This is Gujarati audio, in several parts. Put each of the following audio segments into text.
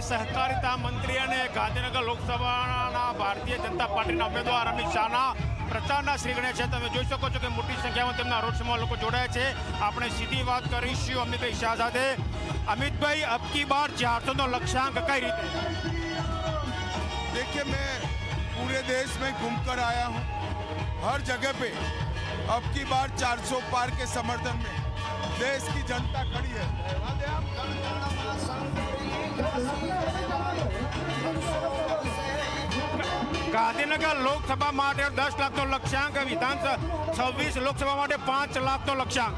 સહકારિતા મંત્રી અને ગાંધીનગર લોકસભાના ભારતીય જનતા પાર્ટીના ઉમેદવાર અમિત શાહના પ્રચારના શ્રીગણે છે. તમે જોઈ શકો છો કે મોટી સંખ્યામાં તેમના રોડ શોમાં લોકો જોડાયા છે. આપણે સીધી વાત કરીશું અમિતભાઈ શાહ સાથે. અમિતભાઈ, અબ કી બાર 400નો લક્ષ્યાંક કઈ રીતે? देखिए, मैं पूरे देश में घूमकर आया हूँ. हर जगह पे अब की बार 400 पार के समर्थन में देश की जनता खड़ी है. ગાંધીનગર લોકસભા માટે 10 લાખનો લક્ષ્યાંક, વિધાનસભા 26 લોકસભા માટે 5 લાખનો લક્ષ્યાંક.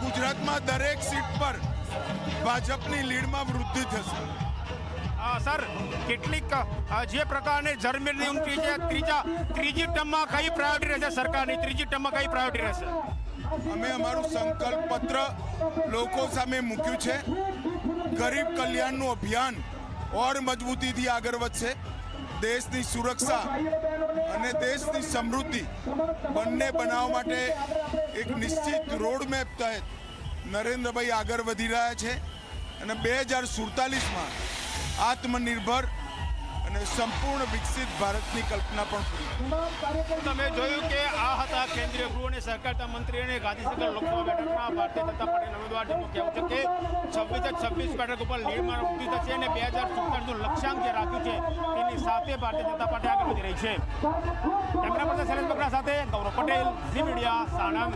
ગુજરાતમાં દરેક સીટ પર ભાજપની લીડમાં વૃદ્ધિ થશે. સર, કેટલીક જે પ્રકારની જર્મની ઉમટી છે, ત્રીજી ટર્મમાં કઈ પ્રાયોરિટી રહેશે સરકારની? ત્રીજી ટર્મમાં કઈ પ્રાયોરિટી રહેશે? અમે અમારું સંકલ્પ પત્ર લોકો સામે મૂક્યું છે. ગરીબ કલ્યાણનું અભિયાન ઓર મજબૂતીથી આગળ વધશે. દેશની સુરક્ષા અને દેશની સમૃદ્ધિ બંને બનાવવા માટે એક નિશ્ચિત રોડમેપ તહેત નરેન્દ્રભાઈ આગળ વધી રહ્યા છે અને 2047માં આત્મનિર્ભર અને સંપૂર્ણ વિકસિત ભારતની કલ્પના પણ પૂરી. તમે જોયું કે આ હતા કેન્દ્રીય ગૃહ અને સહકારિતા મંત્રી અને ગાંધીનગર લોકસભા બેઠકના ભારતીય જનતા પાર્ટીના ઉમેદવાર જેનું કહેવું છે કે 26 બેઠક ઉપર લીડમાં વૃદ્ધિ થશે અને 2047નું લક્ષ્યાંક જે રાખ્યું છે તેની સાથે ભારતીય જનતા પાર્ટી આગળ વધી રહી છે. કેમેરા પર્સન શૈલેષ બગડા સાથે ગૌરવ પટેલ, ઝી મીડિયા, સાણંદ.